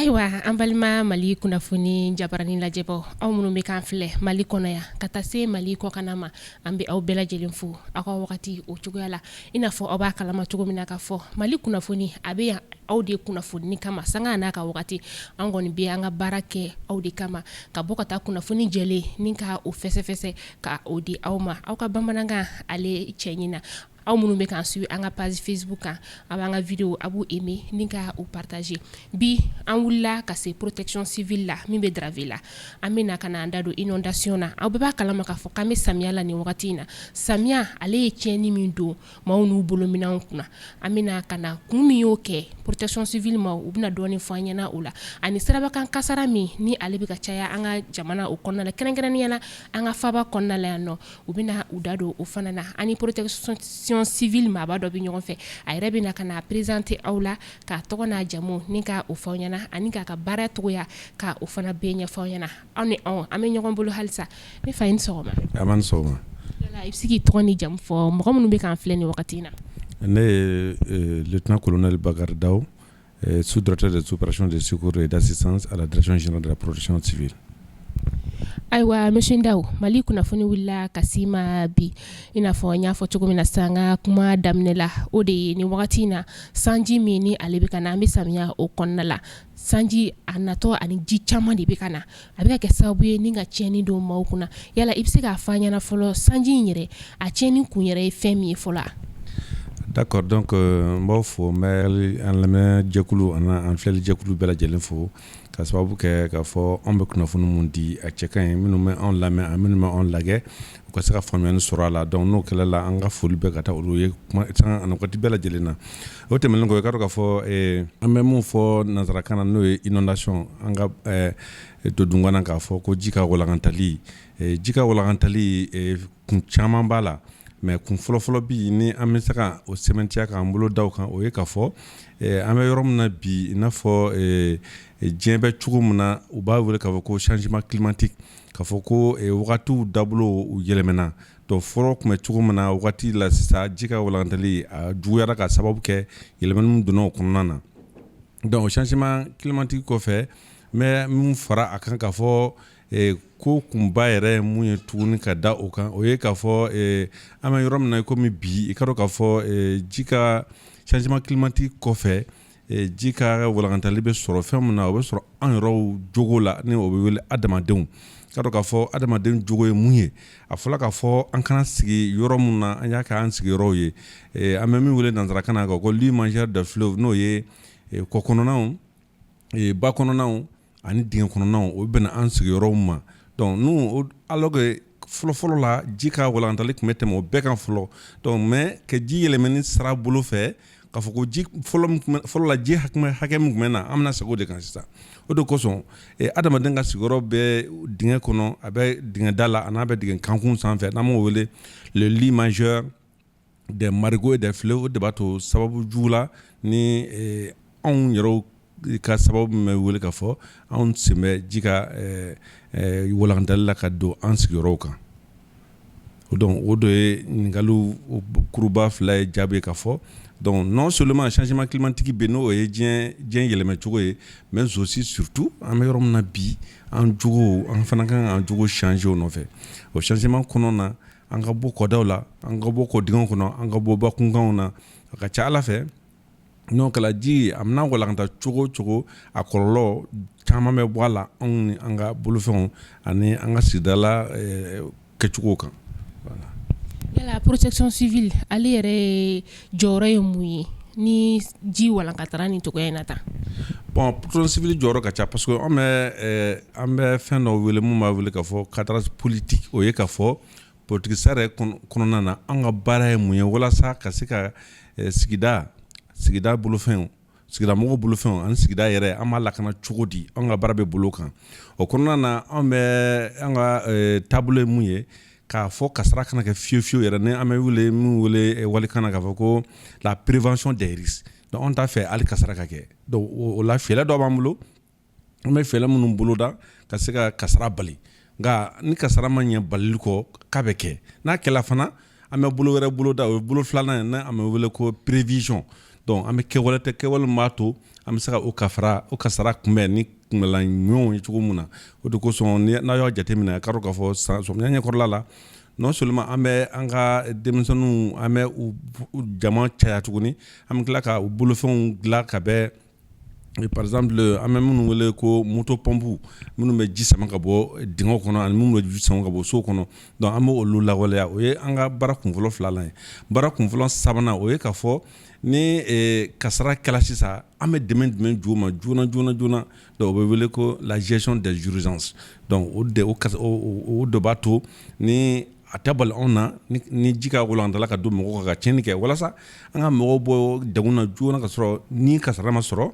Ayiwa an balima Mali kunnafoni jabarani lajɛbɔ aw minnu bɛ k'an filɛ Mali kɔnɔ yan ka taa se Mali kɔkan ma an bɛ aw bɛɛ lajɛlen fo aw ka wagati o cogoya la i n'a fɔ aw b'a kalama cogo min na ka fɔ Mali kunnafoni a bɛ yan aw de kunnafoni kama sanga n'a ka wagati an kɔni bɛ an ka baara kɛ aw de kama ka bɔ ka taa kunnafoni jɛlen ni ka o fɛsɛfɛsɛ ka o di aw ma aw ka bamanankan ale cɛ ɲina aw minnu bɛ k'an suivre an ka page Facebook kan a b'an ka vidéo a b'u aimer ni ka o partager bi an wulila ka se protection civile la min bɛ draver la an bɛna ka na an da don inondation na aw bɛɛ b'a kalama k'a fɔ k'an bɛ samiya la nin wagati in na samiya ale ye tiɲɛni min don maaw n'u bolominɛnw kunna an bɛna ka na kun min y'o kɛ protection civile ma u bɛna dɔɔni fɔ an ɲɛna o la ani sirabakan kasara min ni ale bɛ ka caya an ka jamana o kɔnɔna la kɛrɛnkɛrɛnnenya la an ka faba kɔnɔna la yan nɔ u bɛna u da don o fana na ani protection civile maaba dɔ bɛ ɲɔgɔn fɛ a yɛrɛ bɛna ka na présenter aw la k'a tɔgɔ n'a jamu ni ka o fɔ ɲɛna ani k'a ka baara togoya ka o fana bɛɛ ɲɛfɔ ɲɛna aw ni an bɛ ɲɔgɔn bolo halisa ne fa i ni sɔgɔma a ma ni sɔgɔma yala i bɛ se k'i tɔgɔ ni jamu fɔ mɔgɔ minnu bɛ k'an filɛ nin wagati in na ne ye lieutenant colonel Bakary DAOU sous-directeur des opérations de secours et d'assistance à la direction générale de la protection civile. Ayiwa monsieur Daou Mali kunnafoni wulila ka si ma bi i n'a fɔ n y'a fɔ cogo min na sisan ka kuma daminɛ la o de ye nin wagati in na sanji min ni ale bɛ ka na an bɛ samiya o kɔnɔna la sanji a natɔ ani ji caman de bɛ ka na a bɛ ka kɛ sababu ye ni ka tiɲɛni don maaw kunna yala i bɛ se k'a fɔ an ɲɛna fɔlɔ sanji in yɛrɛ a tiɲɛni kun yɛrɛ ye fɛn min ye fɔlɔ. D'accord, donc n b'aw fo n bɛ an lamɛn jɛkulu an filɛli jɛkulu bɛɛ lajɛlen fo ka sababu kɛ k'a fɔ an bɛ kunnafoni mun di a cɛ ka ɲi minnu bɛ anw lamɛn ani minnu bɛ anw lajɛ u ka se ka faamuyali sɔrɔ a la donc n'o kɛla la an ka foli bɛ ka taa olu ye sanga ani waati bɛɛ lajɛlen na o tɛmɛnen kɔ i ka dɔn k'a fɔ an bɛ mun fɔ nanzarakan na n'o ye inondation an ka to dungana k'a fɔ ko ji ka walakantali kun caman b'a la mais kun fɔlɔfɔlɔ bi ni an bɛ se ka o sɛmɛntiya k'an bolo da o kan o ye k'a fɔ an bɛ yɔrɔ min na bi i n'a fɔ diɲɛ bɛ cogo min na u b'a wele k'a fɔ ko changement climatique k'a fɔ ko wagatiw dabolo u yɛlɛmɛna donc fɔlɔ tun bɛ cogo min na wagati la sisan ji ka walakantali a juguyara ka sababu kɛ yɛlɛmani min donna o kɔnɔna na donc changement climatique kɔfɛ n bɛ min fara a kan k'a fɔ ko kunba yɛrɛ ye mun ye tuguni ka da o kan o ye k'a fɔ an bɛ yɔrɔ min na komi bi i ka dɔn k'a fɔ ji ka changement climatique kɔfɛ ji ka walakantali bɛ sɔrɔ fɛn min na o bɛ sɔrɔ an yɛrɛw jogo la ni o bɛ wele adamadenw ka dɔn k'a fɔ adamaden jogo ye mun ye a fɔra k'a fɔ an kana sigi yɔrɔ min na an y'a kɛ an sigiyɔrɔw ye an bɛ min wele nanzarakan na ko l'imaginaire de fleuve n'o ye kɔ kɔnɔnaw ba kɔnɔnaw ani dingɛ kɔnɔnaw o bɛna an sigiyɔrɔw ma donc n'u alors que fɔlɔfɔlɔ la ji ka walakantali tun bɛ tɛmɛ o bɛɛ kan fɔlɔ donc mais ka ji yɛlɛmani sira bolo fɛ k'a fɔ ko ji fɔlɔ la ji hakɛ min tun bɛ na an bɛna segin o de kan sisan o de kosɔn adamaden ka sigiyɔrɔ bɛ dingɛ kɔnɔ a bɛ dingɛ da la a n'a bɛ dingɛ kankun sanfɛ n'an b'o wele le lit majeur des marigots et des fleuves o de b'a to sababu jugu la ni anw yɛrɛw ka sababu min bɛ wele k'a fɔ anw sen bɛ ji ka walakantali la ka don an sigiyɔrɔw kan donc o de ye ɲininkaliw kuruba fila ye jaabi k'a fɔ donc non seulement changement climatique bɛ n'o ye diɲɛ yɛlɛmɛ cogo ye mais aussi surtout an bɛ yɔrɔ min na bi an fana kan k'an jogo changer o nɔfɛ o changement kɔnɔ na an ka bɔ kɔdaw la an ka bɔ kɔdingɛw kɔnɔ an ka bɔ bakunkanw na a ka ca Ala fɛ n'o kɛla ji a mana walakanta cogo o cogo a kɔlɔlɔ caman bɛ bɔ a la anw ni an ka bolofɛnw ani an ka sigidala kɛcogo kan. Yala protection civile ale yɛrɛ jɔyɔrɔ ye mun ye ni ji walankatara nin cogoya in na tan. Bon protection civile jɔyɔrɔ ka ca parce que an bɛ fɛn dɔ wele mun b'a wele k'a fɔ cadre politique o ye k'a fɔ politique sara kɔnɔna na an ka baara ye mun ye walasa ka se ka sigida bolofɛnw sigida mɔgɔw bolofɛnw ani sigida yɛrɛ an b'a lakana cogo di an ka baara bɛ bolo kan o kɔnɔna na an bɛ an ka taabolo ye mun ye k'a fɔ kasara kana kɛ fiyewu yɛrɛ ni an bɛ min wele walikan na k'a fɔ ko la prévention des risques donc an t'a fɛ hali kasara ka kɛ donc o la fɛɛrɛ dɔ b'an bolo an bɛ fɛɛrɛ minnu boloda ka se ka kasara bali nka ni kasara ma ɲɛ balili kɔ k'a bɛ kɛ n'a kɛla fana an bɛ bolo wɛrɛ boloda o ye bolo filanan ye n'an bɛ wele ko prévision donc an bɛ kɛwale tɛ kɛwale m'a to an bɛ se ka o kasara kunbɛn ni kunbɛlan ɲumanw ye cogo min na o de kosɔn n'a y'aw jateminɛ a ka dɔn k'a fɔ sɔmiya ɲɛkɔrɔla la non seulement an bɛ an ka denmisɛnninw an bɛ u jama caya tuguni an bɛ tila ka u bolofɛnw dilan ka bɛn par exemple an bɛ minnu wele ko moto pompe minnu bɛ ji sama ka bɔ dingɛw kɔnɔ ani minnu bɛ ji sama ka bɔ so kɔnɔ donc an bɛ olu lawaleya o ye an ka baara kunfɔlɔ filanan ye baara kunfɔlɔ sabanan o ye k'a fɔ ni kasara kɛla sisan an bɛ dɛmɛ jumɛn ju ma joona donc o bɛ wele ko la gestion des urgences donc o de b'a to ni a tɛ bali anw na ni ji ka wolantala ka don mɔgɔw ka tiɲɛni kɛ walasa an ka mɔgɔw bɔ degun na joona ka sɔrɔ ni kasara ma sɔrɔ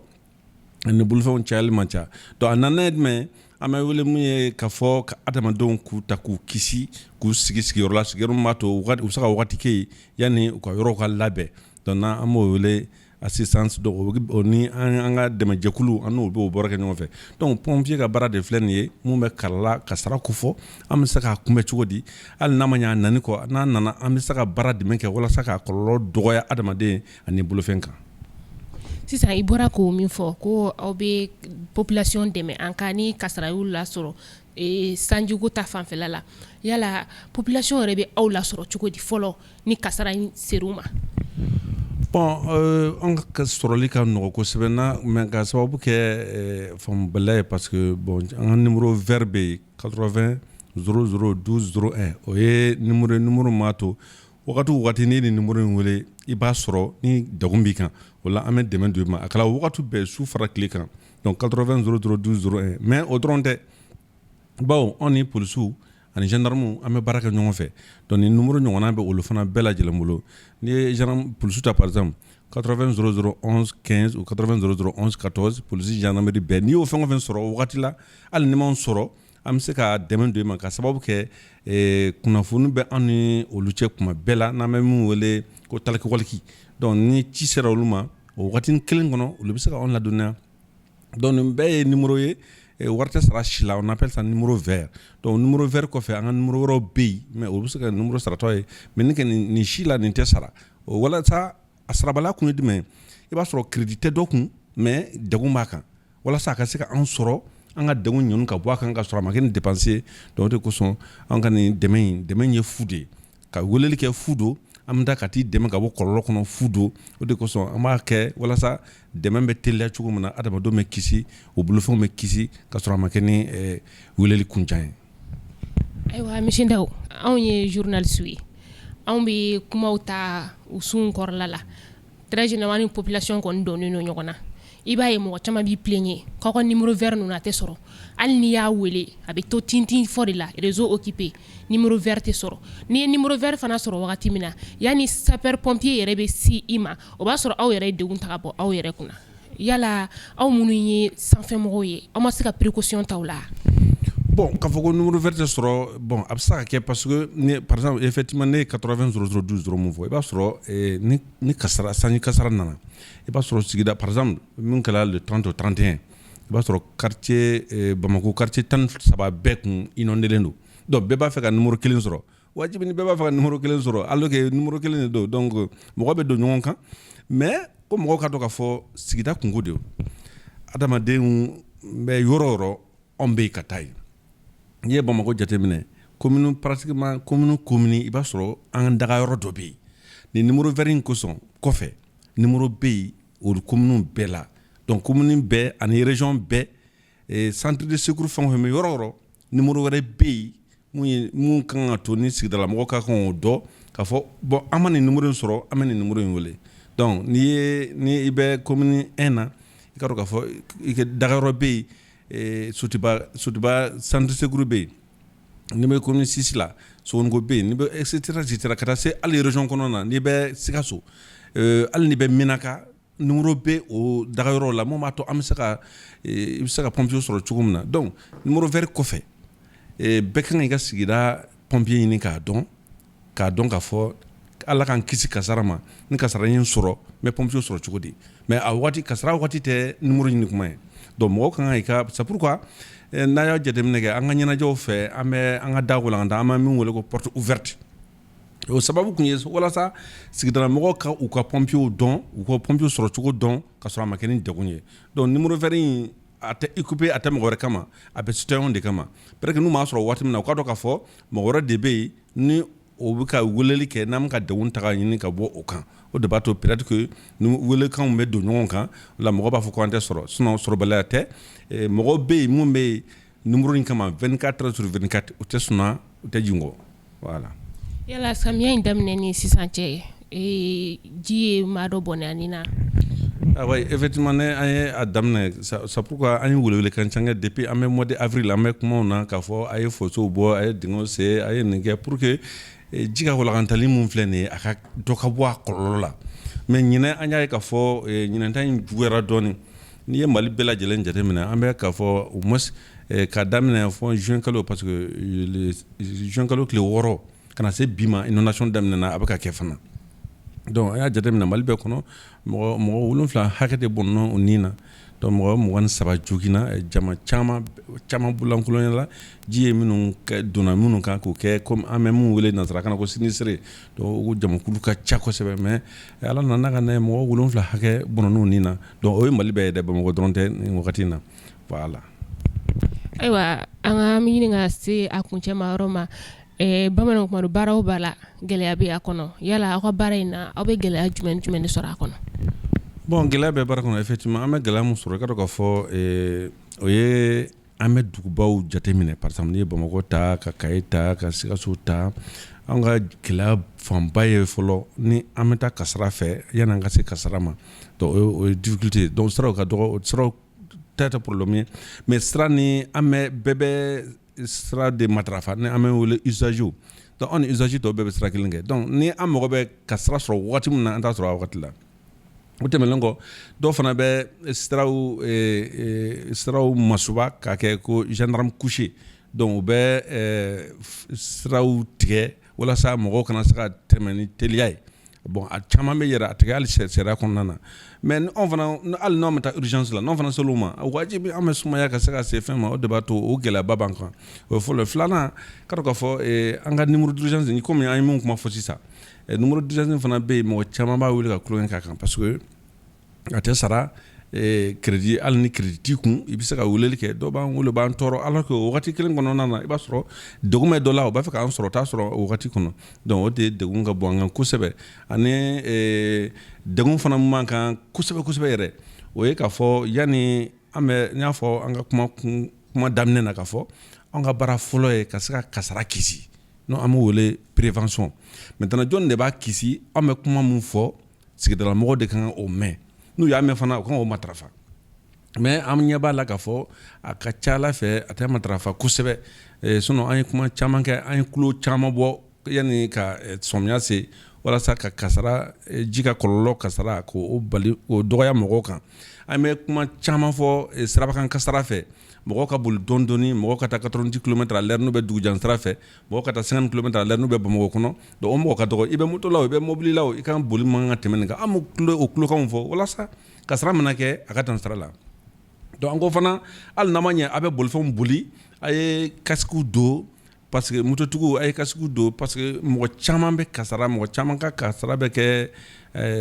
ni bolofɛnw cayali man ca donc a nana ye jumɛn an bɛ wele mun ye k'a fɔ ka adamadenw k'u ta k'u kisi k'u sigi sigiyɔrɔ la sigiyɔrɔ min b'a to u bɛ se ka wagati kɛ yen yanni u ka yɔrɔw ka labɛn donc an b'o wele assistance donc o ni an ka dɛmɛjɛkulu an n'o b'o baara kɛ ɲɔgɔn fɛ donc pompier ka baara de filɛ nin ye mun bɛ kalala kasara ko fɔ an bɛ se k'a kunbɛn cogo di hali n'a ma ɲɛ a nani kɔ n'a nana an bɛ se ka baara jumɛn kɛ walasa k'a kɔlɔlɔ dɔgɔya adamaden ani bolofɛn kan. sisan i bɔra k'o min fɔ ko aw bɛ population dɛmɛ an ka ni kasara y'u lasɔrɔ sanjiko ta fanfɛla la yala population yɛrɛ bɛ aw lasɔrɔ cogo di fɔlɔ ni kasara in ser'u ma. bon an ka sɔrɔli ka nɔgɔ kosɛbɛ mais ka sababu kɛ faamubaliya ye parce que bon an ka numéro vert bɛ yen 80 00 12 01 o ye numéro m'a to wagati ni numéro in wele i b'a sɔrɔ ni degun b'i kan o la an bɛ dɛmɛ don i ma a kɛla wagati bɛɛ su fara tile kan donc 80 00 12 01 mais o dɔrɔn tɛ bawo anw ni polisiw ani gendarmew an bɛ baara kɛ ɲɔgɔn fɛ donc ni numéro ɲɔgɔnna bɛ olu fana bɛɛ lajɛlen bolo ni ye polisiw ta par exemple 80 00 11 15 ou 80 00 11 14 polisi gendarmerie bɛɛ n'i y'o fɛn o fɛn sɔrɔ wagati la hali ni m'anw sɔrɔ an bɛ se ka dɛmɛ don i ma ka sababu kɛ kunnafoni bɛ an ni olu cɛ kuma bɛɛ la n'an bɛ min wele ko taliki-waliki donc ni ci sera olu ma o wagati kelen kɔnɔ olu bɛ se ka anw ladɔnniya donc nin bɛɛ ye numéro ye wari tɛ sara si la on appelle ça numéro vert donc numéro vert kɔfɛ an ka numéro wɛrɛw bɛ yen mais olu bɛ se ka numéro saratɔ ye mais ni kɛ nin si la nin tɛ sara o walasa a sarabaliya kun ye jumɛn i b'a sɔrɔ crédit tɛ dɔ kun mais degun b'a kan walasa a ka se ka anw sɔrɔ an ka degun ɲɔni ka bɔ a kan ka sɔrɔ a ma kɛ ni dépense ye donc o de kosɔn an ka nin dɛmɛ ye fu de ye ka weleli kɛ fu don an bɛ taa ka t'i dɛmɛ ka bɔ kɔlɔlɔ kɔnɔ fu don o de kosɔn an b'a kɛ walasa dɛmɛ bɛ teliya cogo min na adamadenw bɛ kisi o bolofɛnw bɛ kisi ka sɔrɔ a ma kɛ ni weleli kunjan ye. ayiwa Monsieur Daou anw ye journaliste ye anw bɛ kumaw ta u sun kɔrɔla la très généralement ni population kɔni donnen don ɲɔgɔn na i b'a ye mɔgɔ caman b'i plaigner k'aw ka numéro vert ninnu a tɛ sɔrɔ hali n'i y'a wele a bɛ to tintin fɔ de la réseau occupé numéro vert tɛ sɔrɔ n'i ye numéro vert fana sɔrɔ wagati min na yanni sapeur pompier yɛrɛ bɛ si i ma o b'a sɔrɔ aw yɛrɛ ye degun ta ka bɔ aw yɛrɛ kunna yala aw minnu ye sanfɛmɔgɔw ye aw ma se ka précaution ta o la. bon k'a fɔ ko numéro vert tɛ sɔrɔ bon a bɛ se ka kɛ parce que par exemple effectivement ne ye 80 00 12 mun fɔ i b'a sɔrɔ ni kasara sanji kasara nana i b'a sɔrɔ sigida par exemple min kɛra le 30 au 31 i b'a sɔrɔ quartier Bamako quartier 13 bɛɛ kun inondelen don donc bɛɛ b'a fɛ ka numéro kelen sɔrɔ wajibi ni bɛɛ b'a fɛ ka numéro kelen sɔrɔ alors que numéro kelen de don donc mɔgɔ bɛ don ɲɔgɔn kan mais ko mɔgɔw ka dɔn k'a fɔ sigida kunko de don adamadenw bɛ yɔrɔ o yɔrɔ anw bɛ yen ka taa yen n'i ye Bamako jateminɛ commune pratiquement commune i b'a sɔrɔ an daga yɔrɔ dɔ bɛ yen ni numéro vert in kosɔn kɔfɛ numéro bɛ yen o commune bɛɛ la donc commune bɛɛ ani région bɛɛ centre de secours fɛn o fɛn bɛ yɔrɔ o yɔrɔ numéro wɛrɛ bɛ yen mun kan ka to ni sigidala mɔgɔ ka kan o dɔn k'a fɔ bon an ma nin numéro in sɔrɔ an bɛ nin numéro in wele donc ni i bɛ commune 1 na i ka dɔn k'a fɔ i ka daga yɔrɔ bɛ yen Sotiba centre secours bɛ yen n'i bɛ commune 6 la Sogoniko bɛ yen n'i bɛ etc ka taa se hali région kɔnɔ na n'i bɛ Sikaso hali n'i bɛ Minaka numéro bɛ o daga yɔrɔ la mun b'a to an bɛ se ka i bɛ se ka pompier sɔrɔ cogo min na donc numéro vert kɔfɛ bɛɛ kan k'i ka sigida pompier ɲini k'a dɔn k'a fɔ ala k'an kisi kasara ma ni kasara in sɔrɔ n bɛ pompier sɔrɔ cogo di mais a waati kasara waati tɛ numéro ɲini kuma ye donc mɔgɔw kan ka c'est pourquoi n'a y'a jateminɛ kɛ an ka ɲɛnajɛw fɛ an ka da walanda an bɛ min wele ko porte ouverte o sababu kun ye walasa sigidala mɔgɔw ka u ka pompiers dɔn u ka pompiers sɔrɔ cogo dɔn ka sɔrɔ a ma kɛ ni degun ye donc numéro vert in a tɛ équipé a tɛ mɔgɔ wɛrɛ kama a bɛ citoyen de kama peut-être que n'u m'a sɔrɔ waati min na u ka dɔn k'a fɔ mɔgɔ wɛrɛ de bɛ yen ni o bɛ ka weleli kɛ n'an bɛ ka degun ta ka ɲini ka bɔ o kan o de b'a to peut-être que ni welekanw bɛ don ɲɔgɔn kan o la mɔgɔ b'a fɔ ko an tɛ sɔrɔ sinon sɔrɔbaliya tɛ mɔgɔ bɛ yen mun bɛ yen numéro in kama 24 heures sur 24 u tɛ sɔnna u tɛ jingɔ voilà. Yala samiya in daminɛ ni sisan cɛ ji ye maa dɔ bɔnɛ ani na. Ah oui, effectivement, an ye a daminɛ c'est pourquoi an ye welewelekan caman kɛ depuis an bɛ mois de avril an bɛ kumaw na k'a fɔ a ye fosow bɔ a ye dingɛw sen a ye nin kɛ pour que ji ka walakantali mun filɛ nin ye a ka dɔ ka bɔ a kɔlɔlɔ la mais ɲinɛ an y'a ye k'a fɔ ɲinɛta in juguyara dɔɔni n'i ye Mali bɛɛ lajɛlen jateminɛ an bɛ k'a fɔ au moins k'a daminɛ fɔ juin kalo parce que juin kalo tile 6 kana se bi ma inondation daminɛna a bɛ ka kɛ fana donc a y'a jateminɛ Mali bɛɛ kɔnɔ mɔgɔ 7 hakɛ de bɔnna o nin na donc mɔgɔ 23 joginna jama caman bulankolon la ji ye minnu donna minnu kan k'o kɛ comme an bɛ mun wele nanzarakan na ko sinistre donc o jamakulu ka ca kosɛbɛ mais ala nana ka n'a ye mɔgɔ 7 hakɛ bɔnna o nin na donc o ye Mali bɛɛ ye dɛ Bamakɔ dɔrɔn tɛ nin wagati in na voilà. Ayiwa an ka ɲini ka se a kuncɛ ma yɔrɔ ma bamananw kuma don baara o baara la gɛlɛya bɛ a kɔnɔ yala aw ka baara in na aw bɛ gɛlɛya jumɛn de sɔrɔ a kɔnɔ. Bon gɛlɛya bɛ baara kɔnɔ effectivement an bɛ gɛlɛya mun sɔrɔ i ka dɔn k'a fɔ o ye an bɛ dugubaw jateminɛ par exemple n'i ye Bamakɔ ta ka Kayi ta ka Sikaso ta an ka gɛlɛya fanba ye fɔlɔ ni an bɛ taa kasara fɛ yanni an ka se kasara ma donc o ye difficulté donc siraw ka dɔgɔ o siraw tɛ problème ye mais sira ni an bɛɛ bɛ sira de matarafa ni an bɛ wele usagers donc an ni usagers tɔw bɛɛ bɛ sira kelen kɛ donc ni an mago bɛ ka sira sɔrɔ wagati min na an t'a sɔrɔ a wagati la o tɛmɛnen kɔ dɔw fana bɛ siraw masuba k'a kɛ ko gendarme couché donc u bɛ siraw tigɛ walasa mɔgɔw kana se ka tɛmɛ ni teliya ye bon a caman bɛ yɛrɛ a tigɛ hali sariya kɔnɔna na mais anw fana hali n'anw bɛ taa urgence la n'anw fana sel'o ma wajibi an bɛ sumaya ka se ka se fɛn ma o de b'a to o gɛlɛyaba b'an kan o ye fɔlɔ filanan ka dɔn k'a fɔ an ka numéro d'urgence komi an ye mun kuma fɔ sisan numéro d'urgence fana bɛ yen mɔgɔ caman b'a wele ka tulonkɛ k'a kan parce que a tɛ sara crédit hali ni crédit t'i kun i bɛ se ka weleli kɛ dɔw b'an wele b'an tɔɔrɔ alors que o wagati kelen kɔnɔna na i b'a sɔrɔ degun bɛ dɔ la o b'a fɛ k'an sɔrɔ t'a sɔrɔ o wagati kɔnɔ donc o de degun ka bon an kan kosɛbɛ ani degun fana mun b'an kan kosɛbɛ yɛrɛ o ye k'a fɔ yanni n y'a fɔ an ka kuma daminɛ na k'a fɔ an ka baara fɔlɔ ye ka se ka kasara kisi n'o an b'o wele prévention maintenant jɔn de b'a kisi an bɛ kuma mun fɔ sigidala mɔgɔw de kan o mɛn n'u y'a mɛn fana u kan k'o matarafa mais an ɲɛ b'a la k'a fɔ a ka ca Ala fɛ a tɛ matarafa kosɛbɛ sinon an ye kuma caman kɛ an ye kulo caman bɔ yanni ka sɔmiya se walasa ka kasara ji ka kɔlɔlɔ kasara k'o bali k'o dɔgɔya mɔgɔw kan an bɛ kuma caman fɔ sirabakan kasara fɛ mɔgɔw ka boli dɔɔni mɔgɔw ka taa 90 km à l'heure n'u bɛ dugujan sira fɛ mɔgɔw ka taa 50 km à l'heure n'u bɛ Bamakɔ kɔnɔ donc o mɔgɔ ka dɔgɔ i bɛ moto la o i bɛ mobili la o i kan boli man ka tɛmɛ nin kan an bɛ o kulokanw fɔ walasa kasara mana kɛ a ka dan sira la donc an ko fana hali n'a ma ɲɛ a bɛ bolifɛnw boli a ye casque don parce que mototigiw a ye casque don parce que mɔgɔ caman bɛ kasara mɔgɔ caman ka kasara bɛ kɛ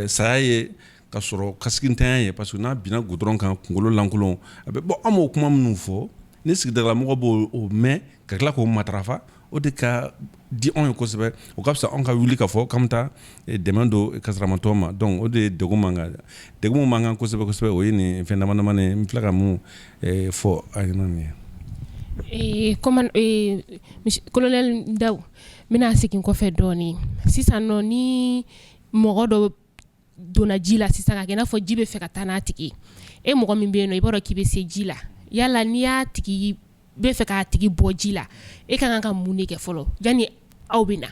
saya ye ka sɔrɔ casque ntanya ye parce que n'a binna goudron kan kunkolo lankolon a bɛ bɔ an m'o kuma minnu fɔ ni sigidala mɔgɔ b'o mɛn ka tila k'o matarafa o de ka di anw ye kosɛbɛ o ka fisa anw ka wuli ka fɔ k'an bɛ taa dɛmɛ don kasaramatɔw ma donc o de ye degun man kan kosɛbɛ o ye nin fɛn dama ye n filɛ ka mun fɔ a ɲɛna nin ye. Colonel Daou n bɛna segin kɔfɛ dɔɔni sisan nɔ ni mɔgɔ dɔ donna ji la sisan ka kɛ i n'a fɔ ji bɛ fɛ ka taa n'a tigi e mɔgɔ min bɛ yen nɔ i b'a dɔn k'i bɛ se ji la yala n'i y'a tigi bɛ fɛ k'a tigi bɔ ji la e ka kan ka mun de kɛ fɔlɔ yanni aw bɛ na.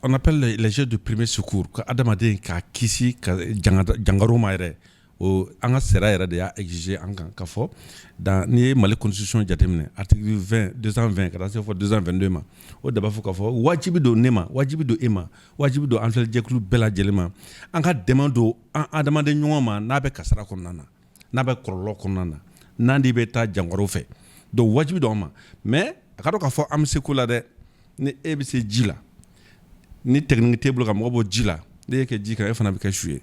On appelle les jeux de premier secours ka adamaden k'a kisi ka jangaro ma yɛrɛ o an ka sera yɛrɛ de y'a exiger an kan ka fɔ n'i ye Mali constitution jateminɛ article 220 ka taa se fɔ 222 ma o de b'a fɔ k'a fɔ wajibi don ne ma wajibi don e ma wajibi don an filɛlijɛkulu bɛɛ lajɛlen ma an ka dɛmɛ don an adamaden ɲɔgɔn ma n'a bɛ kasara kɔnɔna na n'a bɛ kɔlɔlɔ kɔnɔna na n'an de bɛ taa jangaro fɛ donc wajibi don an ma mais a ka dɔn k'a fɔ an bɛ se ko la dɛ ni e bɛ se ji la ni technique table ka mɔgɔ bɔ ji la ne kɛ ji kan e fana bɛ kɛ su ye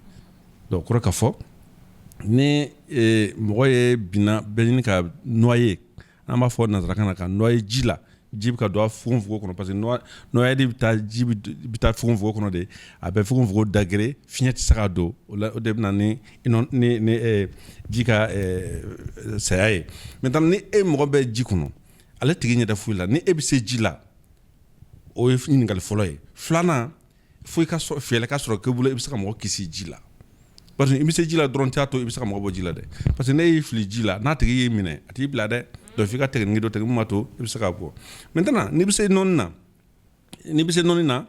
donc kɔrɔ ka fɔ ni mɔgɔ ye bina bɛɛ ɲini ka noyer an b'a fɔ nanzarakan na ka noyer ji la ji bɛ ka don a fugonfugon kɔnɔ parce que noyer de bɛ taa ji bɛ taa fugonfugon kɔnɔ de a bɛ fugonfugon dagere fiɲɛ tɛ se ka don o de bɛ na ni ji ka saya ye maintenant ni e mɔgɔ bɛ ji kɔnɔ ale tigi ɲɛ tɛ foyi la ni e bɛ se ji la o ye ɲininkali fɔlɔ ye filanan fo i ka fɛɛrɛ ka sɔrɔ k'i bolo i bɛ se ka mɔgɔ kisi ji la parce que i bɛ se ji la dɔrɔn t'a to i bɛ se ka mɔgɔ bɔ ji la dɛ parce que ne y'i fili ji la n'a tigi y'i minɛ a t'i bila dɛ donc f'i ka technique dɔ technique min b'a to i bɛ se ka bɔ maintenant n'i bɛ se nɔni na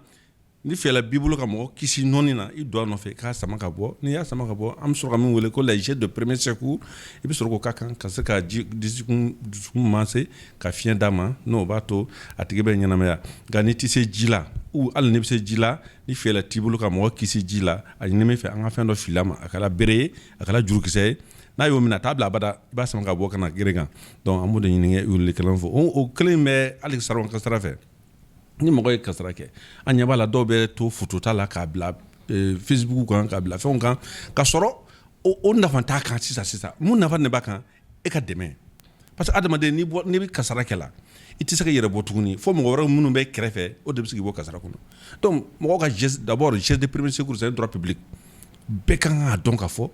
ni fɛɛrɛ b'i bolo ka mɔgɔ kisi nɔni na i don a nɔfɛ i k'a sama ka bɔ n'i y'a sama ka bɔ an bɛ sɔrɔ ka min wele ko les jets de premier secours i bɛ sɔrɔ k'o k'a kan ka se ka dusukun maase ka fiɲɛ d'a ma n'o b'a to a tigi bɛ ɲɛnamaya nka n'i tɛ se ji la ou hali n'i bɛ se ji la ni fɛɛrɛ t'i bolo ka mɔgɔ kisi ji la a ɲini min fɛ an ka fɛn dɔ fili a ma a kɛra bere ye a kɛra jurukisɛ ye n'a y'o minɛ a t'a bila abada i b'a sama ka bɔ ka na gere kan donc an b'o de ɲini weelekɛlaw fɔ o kelen bɛ hali sarɔn kasara fɛ ni mɔgɔ ye kasara kɛ an ɲɛ b'a la dɔw bɛ to photo la k'a bila Facebook kan k'a bila fɛnw kan ka sɔrɔ o nafa t'a kan sisan mun nafa de b'a kan e ka dɛmɛ parce que adamaden n'i bɛ kasara kɛ la i tɛ se ka yɛrɛ bɔ tuguni fo mɔgɔ wɛrɛ minnu bɛ kɛrɛfɛ o de bɛ se k'i bɔ kasara kɔnɔ donc mɔgɔ ka geste d'abord geste de premier secours c'est un droit public bɛɛ kan k'a dɔn k'a fɔ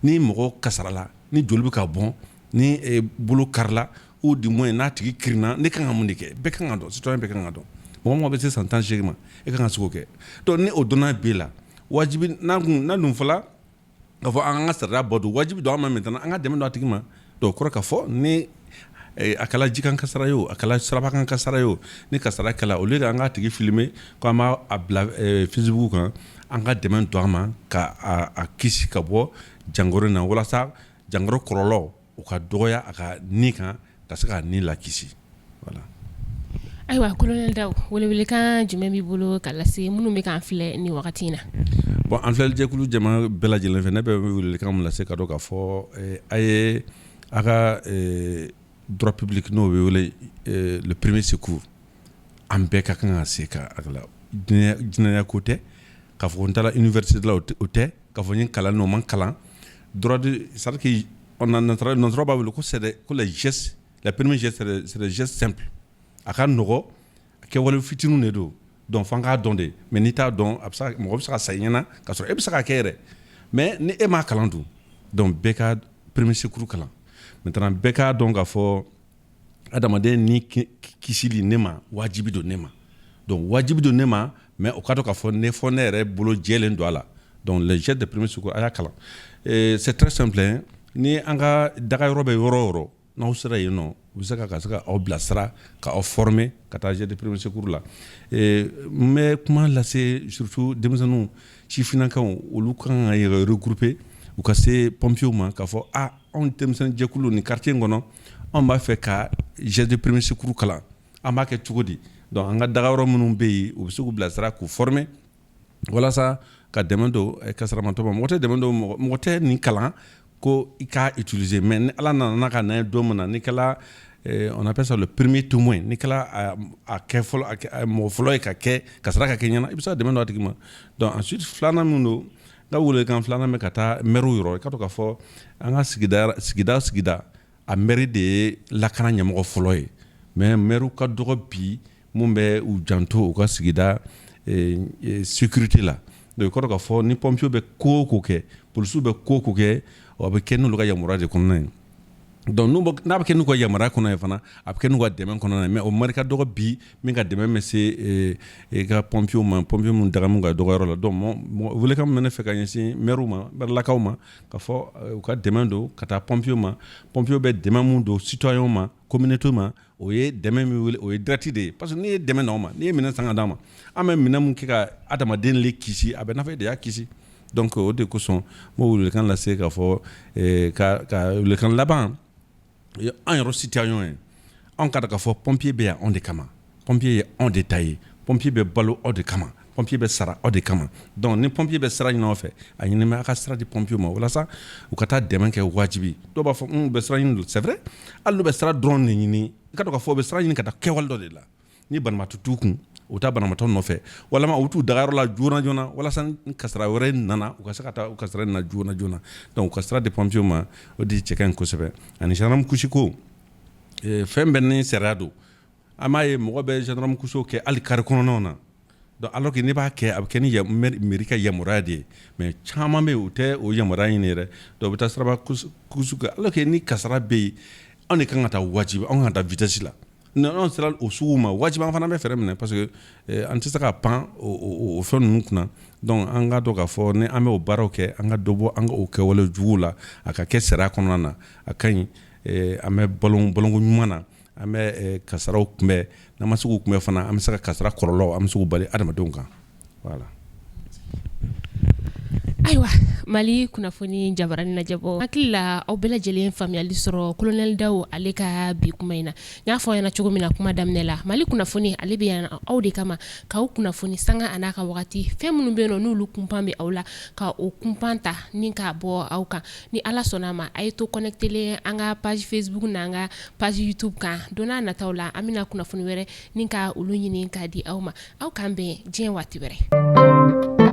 ni mɔgɔ kasara la ni joli bɛ ka bɔn ni bolo karila ou du moins n'a tigi kirinna ne kan ka mun de kɛ bɛɛ kan ka dɔn citoyen bɛɛ kan ka dɔn mɔgɔ bɛ se 118 ma e kan ka se k'o kɛ donc ni o donna b'e la wajibi n'a dun fɔla k'a fɔ an ka sariya bɔ don wajibi don an ma maintenant an ka dɛmɛ don a tigi ma donc kɔrɔ k'a fɔ ni a kɛla jikan kasara ye o a kɛla sirabakan kasara ye o ni kasara kɛla au lieu que an ka tigi filmer ko an b'a bila Facebook kan an ka dɛmɛ don a ma ka a kisi ka bɔ jangoro na walasa jangoro kɔlɔlɔ o ka dɔgɔya a ka ni kan ka se ka ni lakisi voilà. Ayiwa colonel Daou welewelekan jumɛn b'i bolo ka lase minnu bɛ k'an filɛ ni wagati in na bon an filɛ jɛkulu jama bɛɛ lajɛlen fɛ ne bɛ welewelekan min lase ka dɔn k'a fɔ a ye a ka droit public n'o bɛ wele le premier secours an bɛɛ ka kan ka se ka a la jinɛya ko tɛ k'a fɔ n taara université la o tɛ k'a fɔ n ye kalan n'o man kalan droit de c'est-à-dire que notre b'a wele ko les gestes la première geste c'est des gestes simples a ka nɔgɔ kɛwale fitininw de don donc f'an k'a dɔn de mais n'i t'a dɔn mɔgɔ bɛ se ka sa i ɲɛna k'a sɔrɔ e bɛ se ka kɛ yɛrɛ mais ni e m'a kalan dun donc bɛɛ ka premier secours kalan maintenant bɛɛ k'a dɔn k'a fɔ adamaden ni kisili ne ma wajibi don ne ma donc wajibi don ne ma mais o ka dɔn k'a fɔ ne yɛrɛ bolo jɛlen don a la donc les gestes de premier secours a y'a kalan c'est très simple ni an ka daga yɔrɔ bɛ yɔrɔ o yɔrɔ n'aw sera yen nɔ u bɛ se ka se ka aw bilasira ka aw former ka taa jet de premier secours la n bɛ kuma lase surtout denmisɛnninw sifinnakaw olu kan ka regrouper u ka se pompiers ma k'a fɔ anw denmisɛnnin jɛkulu ni quartier in kɔnɔ anw b'a fɛ ka jet de premier secours kalan an b'a kɛ cogo di donc an ka daga yɔrɔ minnu bɛ yen u bɛ se k'u bilasira k'u former walasa ka dɛmɛ don kasaramatɔ ma mɔgɔ tɛ dɛmɛ don mɔgɔ tɛ nin kalan ko i k'a utiliser mais ni ala nana ka na ye don min na ni kɛla on appelle ça le premier témoin ni kɛla a kɛ fɔlɔ mɔgɔ fɔlɔ ye ka kɛ kasara ka kɛ ɲɛna i bɛ se ka dɛmɛ don a tigi ma donc ensuite filanan min don n ka welekan filanan bɛ ka taa maires yɔrɔ i ka to k'a fɔ an ka sigida a maire de ye lakana ɲɛmɔgɔ fɔlɔ ye mais maires ka dɔgɔ bi mun bɛ u janto u ka sigida sécurité la donc i ka to k'a fɔ ni pompiers bɛ ko o ko kɛ policiers bɛ ko o ko kɛ a bɛ kɛ n'olu ka yamaruya de kɔnɔna ye donc n'a bɛ kɛ n'u ka yamaruya kɔnɔ ye fana a bɛ kɛ n'u ka dɛmɛ kɔnɔna ye mais o mari ka dɔgɔ bi min ka dɛmɛ bɛ se ka pompiers ma pompiers minnu daga min ka dɔgɔyɔrɔ la donc welekan min bɛ ne fɛ ka ɲɛsin maires ma mairelakaw ma ka fɔ u ka dɛmɛ don ka taa pompiers ma pompiers bɛ dɛmɛ min don citoyens ma communauté ma o ye dɛmɛ min wele o ye direct de ye parce que n'i ye dɛmɛ d'aw ma n'i ye minɛn san ka d'a ma an bɛ minɛn min kɛ ka adamaden le kisi a bɛ nafa de y'a kisi donc o de kosɔn n b'o welekan lase k'a fɔ ka welekan laban an yɛrɛ citoyen ye anw ka dɔn k'a fɔ pompier bɛ yan anw de kama pompier ye anw de ta ye pompier bɛ balo aw de kama pompier bɛ sara aw de kama donc ni pompier bɛ sira ɲini aw fɛ a ɲini bɛ a ka sira di pompier ma walasa u ka taa dɛmɛ kɛ wajibi dɔw b'a fɔ u bɛ sira ɲini c'est vrai hali n'u bɛ sira dɔrɔn de ɲini i ka dɔn k'a fɔ u bɛ sira ɲini ka taa kɛwale dɔ de la ni banabaatɔ t'u kun u taa banamatɔ nɔfɛ walama u t'u dagayɔrɔ la joona joona walasa kasara wɛrɛ nana u ka se ka taa u kasara na joona joona donc u ka sira di pompiers ma o de cɛ ka ɲi kosɛbɛ ani gendarme kusi ko fɛn bɛɛ ni sariya don an b'a ye mɔgɔ bɛ gendarme kusiw kɛ hali kari kɔnɔnaw na donc alors que n'i b'a kɛ a bɛ kɛ ni mairie ka yamaruya de ye mais caman bɛ yen u tɛ o yamaruya ɲini yɛrɛ donc u bɛ taa siraba kusi kɛ alors que ni kasara bɛ yen anw de kan ka taa wajibi anw kan ka taa vitesse la n'anw sera o sugu ma wajibi an fana bɛ fɛɛrɛ minɛ parce que an tɛ se ka pan o fɛn ninnu kunna donc an ka dɔn k'a fɔ ni an bɛ o baaraw kɛ an ka dɔ bɔ an ka o kɛwale juguw la a ka kɛ sariya kɔnɔna na a ka ɲi an bɛ balonko ɲuman na an bɛ kasaraw kunbɛn n'an ma se k'u kunbɛn fana an bɛ se ka kasara kɔlɔlɔw an bɛ se k'u bali adamadenw kan voilà. Ayiwa Mali kunnafoni jabarani lajɛbɔ hakili la aw bɛɛ lajɛlen faamuyali sɔrɔ colonel Daou ale ka bi kuma in na n y'a fɔ aw ɲɛna cogo min na kuma daminɛ la Mali kunnafoni ale bɛ yan aw de kama k'aw kunnafoni sanga a n'a ka wagati fɛn minnu bɛ yen nɔ n'olu kunpan bɛ aw la ka o kunpan ta ni k'a bɔ aw kan ni Ala sɔnna ma a ye to connectelen an ka page Facebook n'an ka page YouTube kan don n'a nataw la an bɛna kunnafoni wɛrɛ ni ka olu ɲini k'a di aw ma aw k'an bɛn diɲɛ waati wɛrɛ.